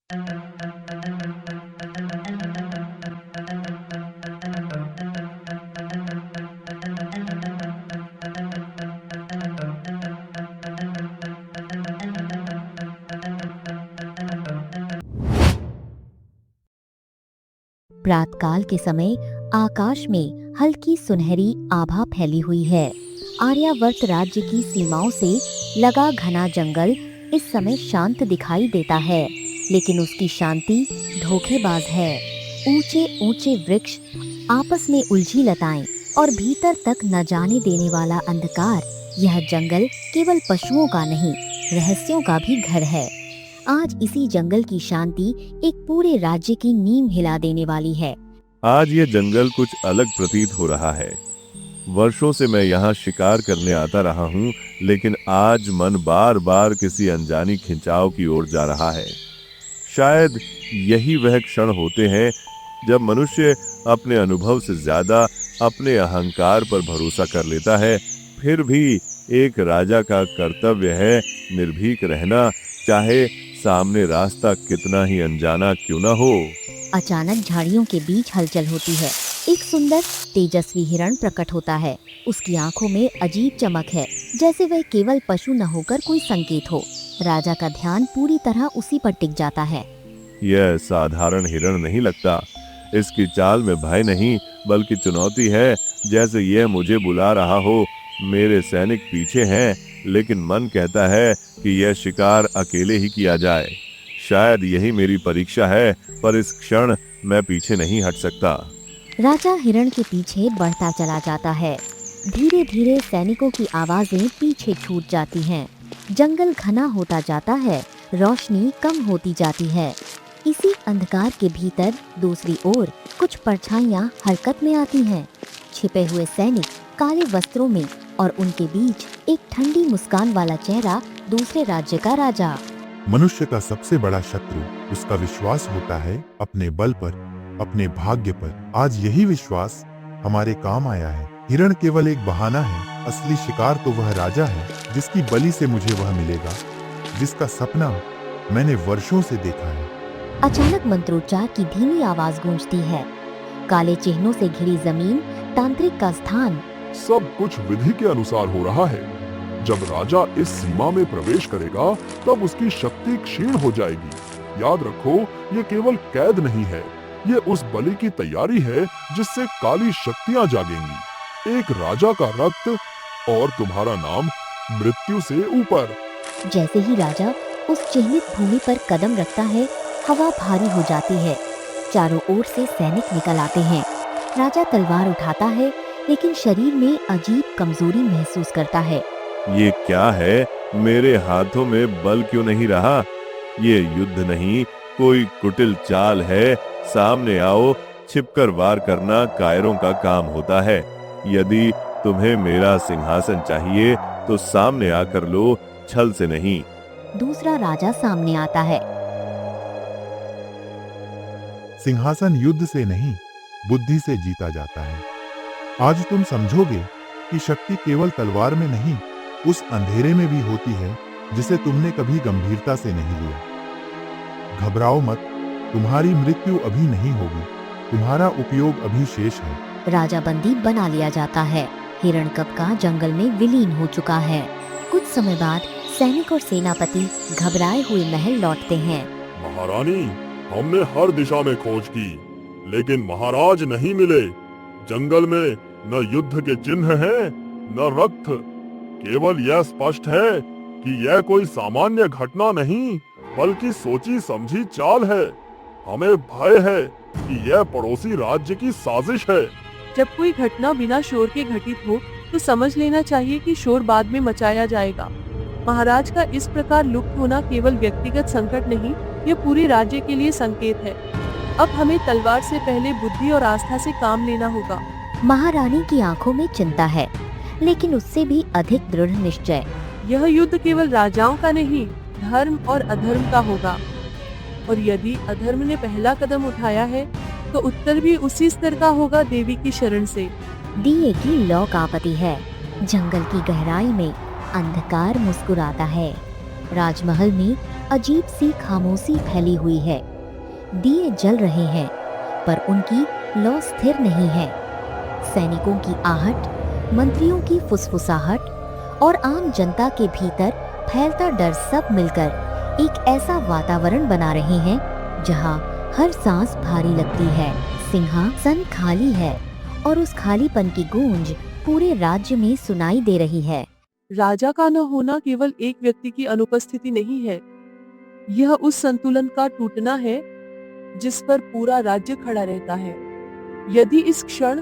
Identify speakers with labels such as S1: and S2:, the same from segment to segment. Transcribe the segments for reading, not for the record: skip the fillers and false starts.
S1: प्रातःकाल के समय आकाश में हल्की सुनहरी आभा फैली हुई है। आर्यावर्त राज्य की सीमाओं से लगा घना जंगल इस समय शांत दिखाई देता है, लेकिन उसकी शांति धोखेबाज है। ऊंचे ऊंचे वृक्ष, आपस में उलझी लताएं और भीतर तक न जाने देने वाला अंधकार, यह जंगल केवल पशुओं का नहीं, रहस्यों का भी घर है। आज इसी जंगल की शांति एक पूरे राज्य की नींव हिला देने वाली है।
S2: आज ये जंगल कुछ अलग प्रतीत हो रहा है। वर्षों से मैं यहाँ शिकार करने आता रहा हूँ, लेकिन आज मन बार बार किसी अनजानी खिंचाव की ओर जा रहा है। शायद यही वह क्षण होते हैं जब मनुष्य अपने अनुभव से ज्यादा अपने अहंकार पर भरोसा कर लेता है। फिर भी एक राजा का कर्तव्य है निर्भीक रहना, चाहे सामने रास्ता कितना ही अनजाना क्यों न हो।
S1: अचानक झाड़ियों के बीच हलचल होती है। एक सुंदर तेजस्वी हिरण प्रकट होता है। उसकी आंखों में अजीब चमक है, जैसे वह केवल पशु न होकर कोई संकेत हो। राजा का ध्यान पूरी तरह उसी पर टिक जाता है।
S2: यह साधारण हिरण नहीं लगता। इसकी चाल में भय नहीं, बल्कि चुनौती है। जैसे यह मुझे बुला रहा हो। मेरे सैनिक पीछे हैं, लेकिन मन कहता है कि यह शिकार अकेले ही किया जाए। शायद यही मेरी परीक्षा है, पर इस क्षण मैं पीछे नहीं हट सकता।
S1: राजा हिरण के पीछे बढ़ता चला जाता है। धीरे धीरे सैनिकों की आवाजें पीछे छूट जाती हैं। जंगल घना होता जाता है, रोशनी कम होती जाती है। इसी अंधकार के भीतर दूसरी ओर कुछ परछाइयां हरकत में आती हैं। छिपे हुए सैनिक काले वस्त्रों में, और उनके बीच एक ठंडी मुस्कान वाला चेहरा, दूसरे राज्य का राजा।
S3: मनुष्य का सबसे बड़ा शत्रु उसका विश्वास होता है अपने बल पर, अपने भाग्य पर। आज यही विश्वास हमारे काम आया है। हिरण केवल एक बहाना है, असली शिकार तो वह राजा है जिसकी बलि से मुझे वह मिलेगा, जिसका सपना मैंने वर्षों से देखा है।
S1: अचानक मंत्रोच्चार की धीमी आवाज गूंजती है। काले चिन्हों से घिरी जमीन, तांत्रिक का स्थान।
S4: सब कुछ विधि के अनुसार हो रहा है। जब राजा इस सीमा में प्रवेश करेगा, तब उसकी शक्ति क्षीण हो जाएगी। याद रखो, ये केवल कैद नहीं है, ये उस बलि की तैयारी है जिससे काली शक्तियां जागेंगी। एक राजा का रक्त और तुम्हारा नाम मृत्यु से ऊपर।
S1: जैसे ही राजा उस चिन्हित भूमि पर कदम रखता है, हवा भारी हो जाती है। चारों ओर से सैनिक निकल आते हैं। राजा तलवार उठाता है, लेकिन शरीर में अजीब कमजोरी महसूस करता है।
S2: ये क्या है? मेरे हाथों में बल क्यों नहीं रहा? ये युद्ध नहीं, कोई कुटिल चाल है। सामने आओ, छिपकर वार करना कायरों का काम होता है। यदि तुम्हें मेरा सिंहासन चाहिए, तो सामने आकर लो, छल से नहीं।
S1: दूसरा राजा सामने आता है।
S3: सिंहासन युद्ध से नहीं, बुद्धि से जीता जाता है। आज तुम समझोगे कि शक्ति केवल तलवार में नहीं, उस अंधेरे में भी होती है जिसे तुमने कभी गंभीरता से नहीं लिया। घबराओ मत, तुम्हारी मृत्यु अभी नहीं होगी, तुम्हारा उपयोग अभी शेष है।
S1: राजा बंदी बना लिया जाता है। हिरण्यकप का जंगल में विलीन हो चुका है। कुछ समय बाद सैनिक और सेनापति घबराए हुए महल लौटते हैं।
S4: महारानी, हमने हर दिशा में खोज की, लेकिन महाराज नहीं मिले। जंगल में न युद्ध के चिन्ह हैं, न रक्त। केवल यह स्पष्ट है कि यह कोई सामान्य घटना नहीं, बल्कि सोची समझी चाल है। हमें भय है कि यह पड़ोसी राज्य की साजिश है।
S5: जब कोई घटना बिना शोर के घटित हो, तो समझ लेना चाहिए कि शोर बाद में मचाया जाएगा। महाराज का इस प्रकार लुप्त होना केवल व्यक्तिगत संकट नहीं, यह पूरे राज्य के लिए संकेत है। अब हमें तलवार से पहले बुद्धि और आस्था से काम लेना होगा।
S1: महारानी की आंखों में चिंता है, लेकिन उससे भी अधिक दृढ़ निश्चय।
S5: यह युद्ध केवल राजाओं का नहीं, धर्म और अधर्म का होगा। और यदि अधर्म ने पहला कदम उठाया है, तो उत्तर भी उसी स्तर का होगा, देवी की शरण से।
S1: दिए की लौ कांपती है। जंगल की गहराई में अंधकार मुस्कुराता है। राजमहल में अजीब सी खामोशी फैली हुई है। दिए जल रहे हैं, पर उनकी लौ स्थिर नहीं है। सैनिकों की आहट, मंत्रियों की फुसफुसाहट और आम जनता के भीतर फैलता डर सब मिलकर एक ऐसा वातावरण बना रहे हैं जहां हर सांस भारी लगती है। सिंहासन खाली है और उस खालीपन की गूंज पूरे राज्य में सुनाई दे रही है।
S5: राजा का न होना केवल एक व्यक्ति की अनुपस्थिति नहीं है, यह उस संतुलन का टूटना है जिस पर पूरा राज्य खड़ा रहता है। यदि इस क्षण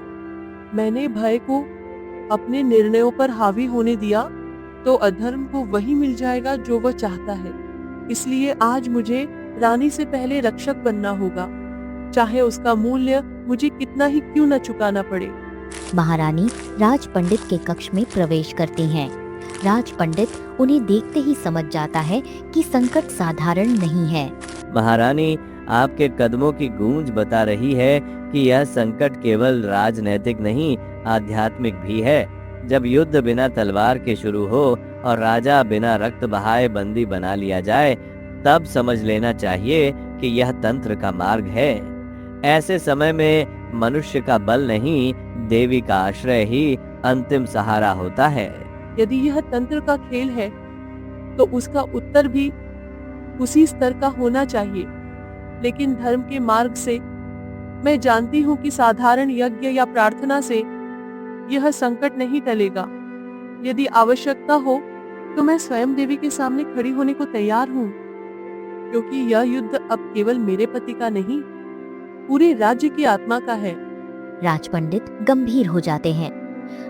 S5: मैंने भय को अपने निर्णयों पर हावी होने दिया, तो अधर्म को वही मिल जाएगा जो वह चाहता है। इसलिए आज मुझे रानी से पहले रक्षक बनना होगा, चाहे उसका मूल्य मुझे कितना ही क्यों न चुकाना पड़े।
S1: महारानी राज पंडित के कक्ष में प्रवेश करती हैं। राज पंडित उन्हें देखते ही समझ जाता है कि संकट साधारण नहीं है।
S6: महारानी, आपके कदमों की गूंज बता रही है कि यह संकट केवल राजनैतिक नहीं, आध्यात्मिक भी है। जब युद्ध बिना तलवार के शुरू हो और राजा बिना रक्त बहाए बंदी बना लिया जाए, तब समझ लेना चाहिए कि यह तंत्र का मार्ग है। ऐसे समय में मनुष्य का बल नहीं, देवी का आश्रय ही अंतिम सहारा होता है।
S5: यदि यह तंत्र का खेल है, तो उसका उत्तर भी उसी स्तर का होना चाहिए। लेकिन धर्म के मार्ग से मैं जानती हूँ कि साधारण यज्ञ या प्रार्थना से यह संकट नहीं टलेगा। यदि आवश्यकता हो तो मैं स्वयं देवी के सामने खड़ी होने को तैयार हूँ, क्योंकि यह युद्ध अब केवल मेरे पति का नहीं, पूरे राज्य की आत्मा का है।
S1: राजपंडित गंभीर हो जाते हैं।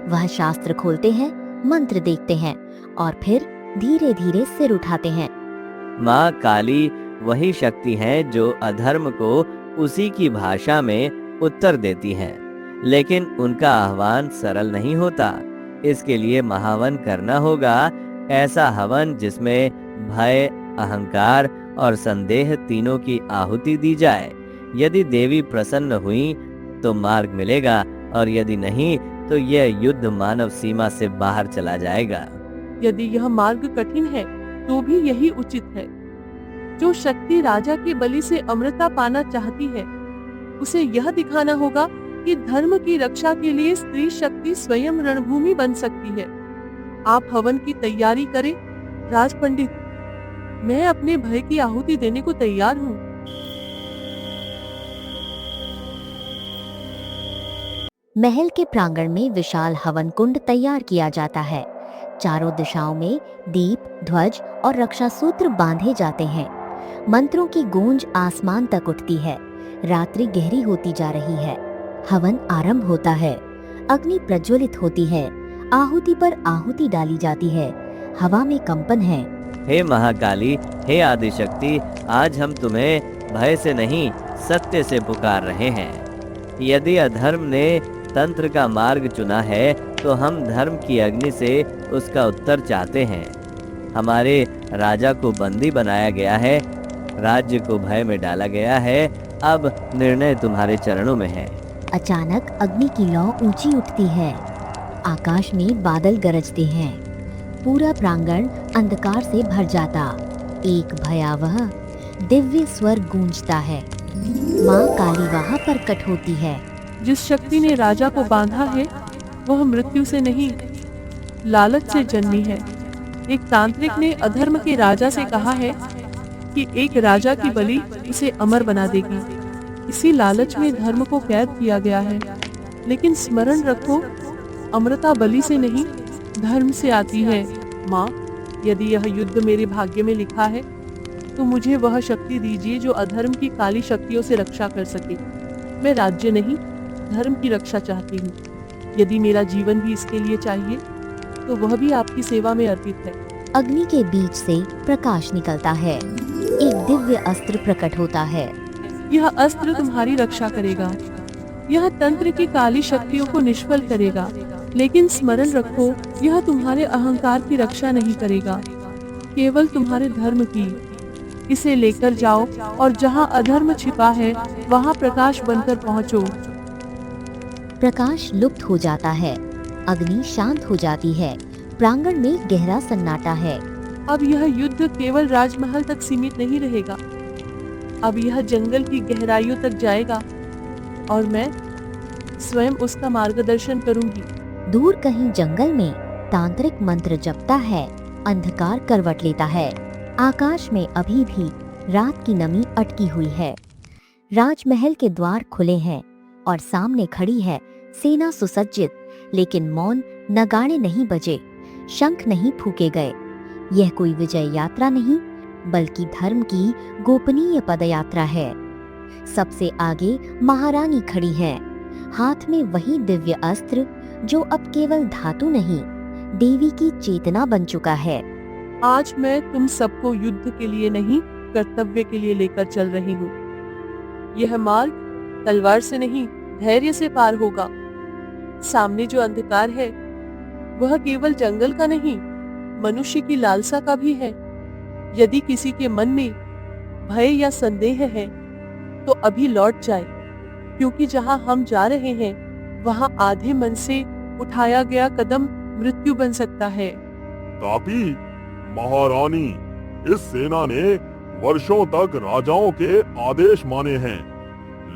S1: वह शास्त्र खोलते हैं, मंत्र देखते हैं और फिर धीरे धीरे सिर उठाते हैं।
S6: माँ काली वही शक्ति है जो अधर्म को उसी की भाषा में उत्तर देती है, लेकिन उनका आह्वान सरल नहीं होता। इसके लिए महावन करना होगा, ऐसा हवन जिसमें भय, अहंकार और संदेह तीनों की आहुति दी जाए। यदि देवी प्रसन्न हुई तो मार्ग मिलेगा, और यदि नहीं तो यह युद्ध मानव सीमा से बाहर चला जाएगा।
S5: यदि यह मार्ग कठिन है तो भी यही उचित है। जो शक्ति राजा के बलि से अमृता पाना चाहती है, उसे यह दिखाना होगा कि धर्म की रक्षा के लिए स्त्री शक्ति स्वयं रणभूमि बन सकती है। आप हवन की तैयारी करें। राज पंडित, मैं अपने भय की आहुति देने को तैयार हूँ।
S1: महल के प्रांगण में विशाल हवन कुंड तैयार किया जाता है। चारों दिशाओं में दीप, ध्वज और रक्षा सूत्र बांधे जाते हैं। मंत्रों की गूंज आसमान तक उठती है। रात्रि गहरी होती जा रही है। हवन आरंभ होता है। अग्नि प्रज्वलित होती है। आहुति पर आहुति डाली जाती है। हवा में कंपन है।
S6: हे महाकाली, हे आदिशक्ति, आज हम तुम्हें भय से नहीं, सत्य से पुकार रहे हैं। यदि अधर्म ने तंत्र का मार्ग चुना है, तो हम धर्म की अग्नि से उसका उत्तर चाहते हैं। हमारे राजा को बंदी बनाया गया है, राज्य को भय में डाला गया है। अब निर्णय तुम्हारे चरणों में है।
S1: अचानक अग्नि की लौ ऊंची उठती है। आकाश में बादल गरजते हैं। पूरा प्रांगण अंधकार से भर जाता। एक भयावह दिव्य स्वर गूंजता है। माँ काली वहाँ प्रकट होती है।
S5: जिस शक्ति ने राजा को बांधा है, वह मृत्यु से नहीं, लालच से जन्मी है। एक तांत्रिक ने अधर्म के राजा से कहा है कि एक राजा की बलि उसे अमर बना देगी। इसी लालच में धर्म को कैद किया गया है। लेकिन स्मरण रखो, अमृता बलि से नहीं, धर्म से आती है। माँ, यदि यह युद्ध मेरे भाग्य में लिखा है, तो मुझे वह शक्ति दीजिए जो अधर्म की काली शक्तियों से रक्षा कर सके। मैं राज्य नहीं, धर्म की रक्षा चाहती हूँ। यदि मेरा जीवन भी इसके लिए चाहिए, तो वह भी आपकी सेवा में अर्पित है।
S1: अग्नि के बीच से प्रकाश निकलता है। एक दिव्य अस्त्र प्रकट होता है।
S5: यह अस्त्र तुम्हारी रक्षा करेगा। यह तंत्र की काली शक्तियों को निष्फल करेगा। लेकिन स्मरण रखो, यह तुम्हारे अहंकार की रक्षा नहीं करेगा, केवल तुम्हारे धर्म की। इसे लेकर जाओ और जहाँ अधर्म छिपा है, वहाँ प्रकाश बनकर पहुँचो।
S1: प्रकाश लुप्त हो जाता है। अग्नि शांत हो जाती है। प्रांगण में गहरा सन्नाटा है।
S5: अब यह युद्ध केवल राजमहल तक सीमित नहीं रहेगा। अब यह जंगल की गहराइयों तक जाएगा और मैं स्वयं उसका मार्गदर्शन करूंगी।
S1: दूर कहीं जंगल में तांत्रिक मंत्र जपता है, अंधकार करवट लेता है। आकाश में अभी भी रात की नमी अटकी हुई है। राजमहल के द्वार खुले हैं और सामने खड़ी है सेना सुसज्जित, लेकिन मौन, नगाड़े नहीं बजे, शंख नहीं फूके गए। यह कोई विजय यात्रा नहीं, बल्कि धर्म की गोपनीय पदयात्रा है। सबसे आगे महारानी खड़ी है, हाथ में वही दिव्य अस्त्र जो अब केवल धातु नहीं, देवी की चेतना बन चुका है।
S5: आज मैं तुम सबको युद्ध के लिए नहीं, कर्तव्य के लिए लेकर चल रही हूँ। यह मार्ग तलवार से नहीं, धैर्य से पार होगा। सामने जो अंधकार है वह केवल जंगल का नहीं, मनुष्य की लालसा का भी है। यदि किसी के मन में भय या संदेह है तो अभी लौट जाए, क्योंकि जहां हम जा रहे हैं वहां आधे मन से उठाया गया कदम मृत्यु बन सकता है।
S4: तापी, महारानी, इस सेना ने वर्षों तक राजाओं के आदेश माने हैं,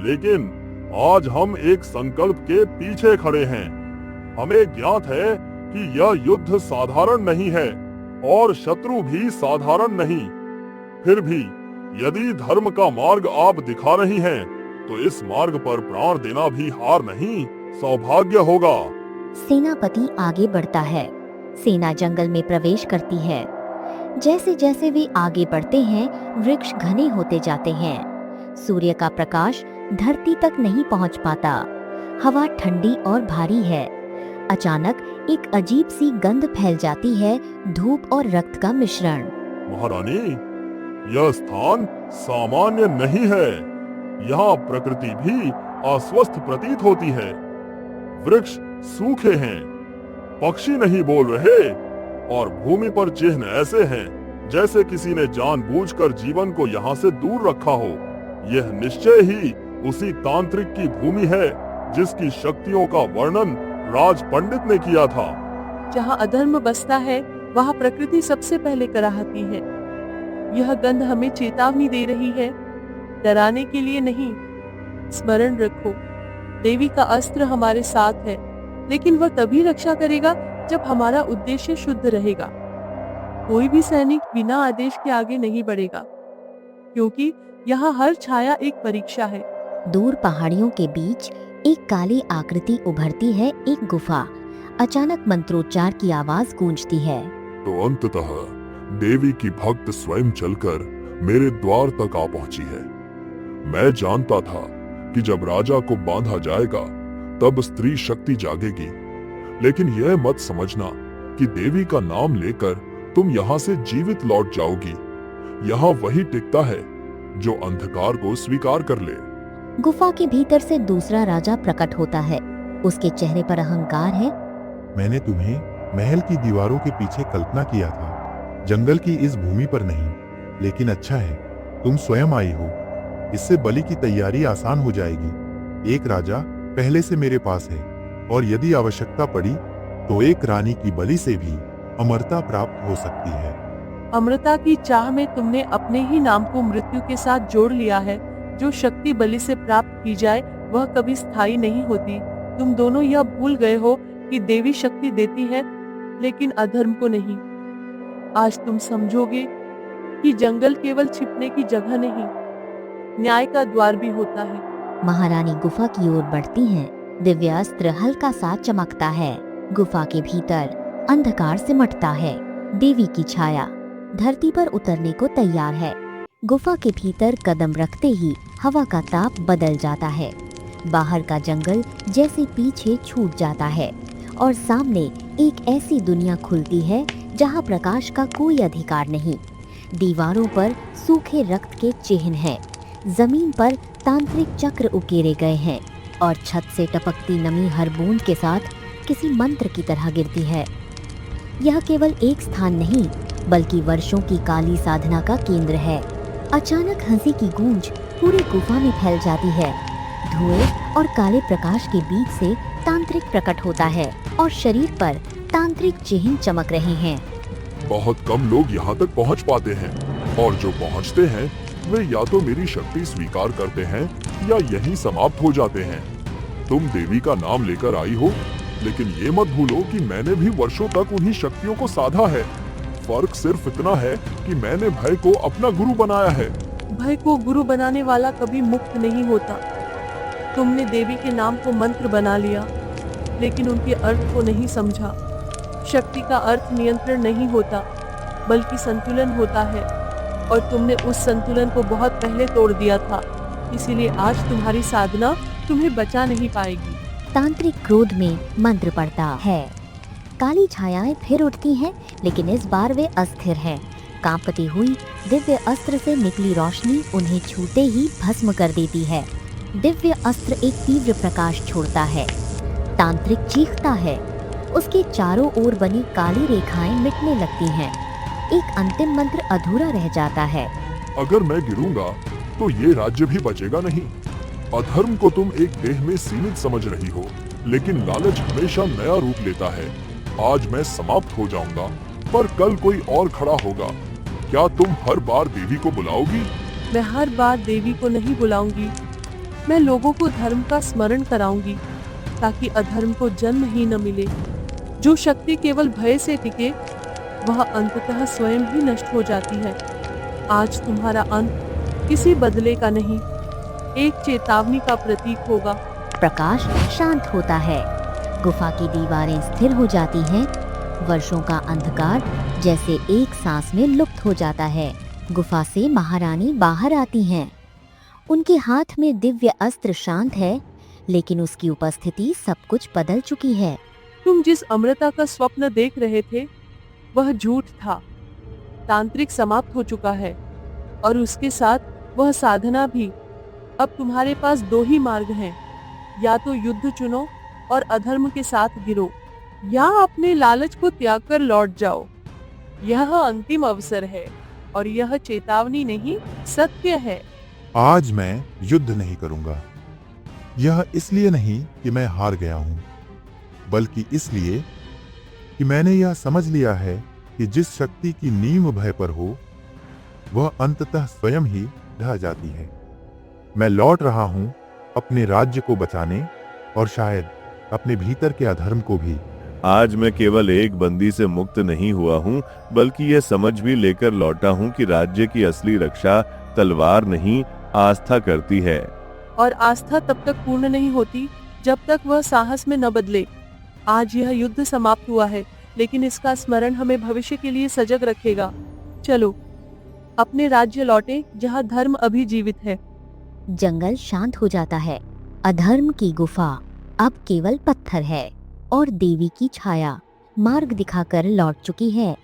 S4: लेकिन आज हम एक संकल्प के पीछे खड़े हैं। हमें ज्ञात है कि यह युद्ध साधारण नहीं है और शत्रु भी साधारण नहीं। फिर भी यदि धर्म का मार्ग आप दिखा रही हैं, तो इस मार्ग पर प्राण देना भी हार नहीं, सौभाग्य होगा।
S1: सेनापति आगे बढ़ता है। सेना जंगल में प्रवेश करती है। जैसे जैसे वे आगे बढ़ते हैं, वृक्ष घने होते जाते हैं। सूर्य का प्रकाश धरती तक नहीं पहुंच पाता। हवा ठंडी और भारी है। अचानक एक अजीब सी गंध फैल जाती है, धूप और रक्त का मिश्रण।
S4: महारानी, यह स्थान सामान्य नहीं है। यहाँ प्रकृति भी अस्वस्थ प्रतीत होती है। वृक्ष सूखे हैं, पक्षी नहीं बोल रहे और भूमि पर चिन्ह ऐसे हैं जैसे किसी ने जानबूझकर जीवन को यहाँ से दूर रखा हो। यह निश्चय ही उसी तांत्रिक की भूमि है जिसकी शक्तियों का वर्णन राज पंडित ने किया था।
S5: जहाँ अधर्म बसता है वहाँ प्रकृति सबसे पहले कराहती है। यह गंध हमें चेतावनी दे रही है, डराने के लिए नहीं। स्मरण रखो, देवी का अस्त्र हमारे साथ है, लेकिन वह तभी रक्षा करेगा जब हमारा उद्देश्य शुद्ध रहेगा। कोई भी सैनिक बिना आदेश के आगे नहीं बढ़ेगा, क्योंकि यहाँ हर छाया एक परीक्षा है।
S1: दूर पहाड़ियों के बीच एक काली आकृति उभरती है, एक गुफा। अचानक मंत्रोच्चार की आवाज गूंजती है।
S4: तो अंततः देवी की भक्त स्वयं चलकर मेरे द्वार तक आ पहुंची है। मैं जानता था कि जब राजा को बांधा जाएगा तब स्त्री शक्ति जागेगी, लेकिन यह मत समझना कि देवी का नाम लेकर तुम यहाँ से जीवित लौट जाओगी। यहाँ वही टिकता है जो अंधकार को स्वीकार कर ले।
S1: गुफा के भीतर से दूसरा राजा प्रकट होता है। उसके चेहरे पर अहंकार है।
S3: मैंने तुम्हें महल की दीवारों के पीछे कल्पना किया था, जंगल की इस भूमि पर नहीं। लेकिन अच्छा है तुम स्वयं आई हो, इससे बलि की तैयारी आसान हो जाएगी। एक राजा पहले से मेरे पास है, और यदि आवश्यकता पड़ी तो एक रानी की बलि से भी अमरता प्राप्त हो सकती है।
S5: अमरता की चाह में तुमने अपने ही नाम को मृत्यु के साथ जोड़ लिया है। जो शक्ति बलि से प्राप्त की जाए वह कभी स्थायी नहीं होती। तुम दोनों यह भूल गए हो कि देवी शक्ति देती है, लेकिन अधर्म को नहीं। आज तुम समझोगे कि जंगल केवल छिपने की जगह नहीं, न्याय का द्वार भी होता है।
S1: महारानी गुफा की ओर बढ़ती हैं। दिव्य अस्त्र हल्का सा चमकता है। गुफा के भीतर अंधकार सिमटता है। देवी की छाया धरती पर उतरने को तैयार है। गुफा के भीतर कदम रखते ही हवा का ताप बदल जाता है। बाहर का जंगल जैसे पीछे छूट जाता है और सामने एक ऐसी दुनिया खुलती है जहां प्रकाश का कोई अधिकार नहीं। दीवारों पर सूखे रक्त के चिन्ह हैं, जमीन पर तांत्रिक चक्र उकेरे गए हैं और छत से टपकती नमी हर बूंद के साथ किसी मंत्र की तरह गिरती है। यह केवल एक स्थान नहीं, बल्कि वर्षों की काली साधना का केंद्र है। अचानक हंसी की गूंज पूरी गुफा में फैल जाती है। धुएं और काले प्रकाश के बीच से तांत्रिक प्रकट होता है और शरीर पर तांत्रिक चिन्ह चमक रहे हैं।
S4: बहुत कम लोग यहाँ तक पहुँच पाते हैं, और जो पहुँचते हैं वे या तो मेरी शक्ति स्वीकार करते हैं या यहीं समाप्त हो जाते हैं। तुम देवी का नाम लेकर आई हो, लेकिन ये मत भूलो कि मैंने भी वर्षों तक उन्हीं शक्तियों को साधा है। फर्क सिर्फ इतना है कि मैंने भय को अपना गुरु बनाया है।
S5: भय को गुरु बनाने वाला कभी मुक्त नहीं होता। तुमने देवी के नाम को मंत्र बना लिया, लेकिन उनके अर्थ को नहीं समझा। शक्ति का अर्थ नियंत्रण नहीं होता, बल्कि संतुलन होता है, और तुमने उस संतुलन को बहुत पहले तोड़ दिया था। इसीलिए आज तुम्हारी साधना तुम्हें बचा नहीं पाएगी।
S1: तांत्रिक क्रोध में मंत्र पढ़ता है। काली छायाएं फिर उठती हैं, लेकिन इस बार वे अस्थिर हैं। कांपती हुई दिव्य अस्त्र से निकली रोशनी उन्हें छूते ही भस्म कर देती है। दिव्य अस्त्र एक तीव्र प्रकाश छोड़ता है। तांत्रिक चीखता है। उसके चारों ओर बनी काली रेखाएं मिटने लगती हैं। एक अंतिम मंत्र अधूरा रह जाता है।
S4: अगर मैं गिरूंगा तो ये राज्य भी बचेगा नहीं। अधर्म को तुम एक देह में सीमित समझ रही हो, लेकिन लालच हमेशा नया रूप लेता है। आज मैं समाप्त हो जाऊंगा, पर कल कोई और खड़ा होगा। क्या तुम हर बार देवी को बुलाओगी?
S5: मैं हर बार देवी को नहीं बुलाऊंगी। मैं लोगों को धर्म का स्मरण कराऊंगी, ताकि अधर्म को जन्म ही न मिले। जो शक्ति केवल भय से टिके, वह अंततः स्वयं ही नष्ट हो जाती है। आज तुम्हारा अंत किसी बदले का नहीं, एक चेतावनी का प्रतीक होगा।
S1: प्रकाश शांत होता है। गुफा की दीवारें स्थिर हो जाती हैं। वर्षों का अंधकार जैसे एक सांस में लुप्त हो जाता है। गुफा से महारानी बाहर आती हैं। उनके हाथ में दिव्य अस्त्र शांत है, लेकिन उसकी उपस्थिति सब कुछ बदल चुकी है।
S5: तुम जिस अमृता का स्वप्न देख रहे थे, वह झूठ था। तांत्रिक समाप्त हो चुका है, और उसके साथ वह साधना भी। अब तुम्हारे पास दो ही मार्ग हैं, या तो युद्ध चुनो और अधर्म के साथ गिरो, या अपने लालच को त्याग कर लौट जाओ। यह अंतिम अवसर है, और यह चेतावनी नहीं, सत्य है।
S3: आज मैं युद्ध नहीं करूंगा। यह इसलिए नहीं कि मैं हार गया हूं, बल्कि इसलिए कि मैंने यह समझ लिया है कि जिस शक्ति की नींव भय पर हो, वह अंततः स्वयं ही ढह जाती है। मैं लौट रहा हूं अपने राज्य को बचाने, और शायद अपने भीतर के अधर्म को भी।
S2: आज मैं केवल एक बंदी से मुक्त नहीं हुआ हूँ, बल्कि यह समझ भी लेकर लौटा हूँ कि राज्य की असली रक्षा तलवार नहीं, आस्था करती है।
S5: और आस्था तब तक पूर्ण नहीं होती जब तक वह साहस में न बदले। आज यह युद्ध समाप्त हुआ है, लेकिन इसका स्मरण हमें भविष्य के लिए सजग रखेगा। चलो अपने राज्य लौटे, जहाँ धर्म अभी जीवित है।
S1: जंगल शांत हो जाता है। अधर्म की गुफा अब केवल पत्थर है, और देवी की छाया मार्ग दिखाकर लौट चुकी है।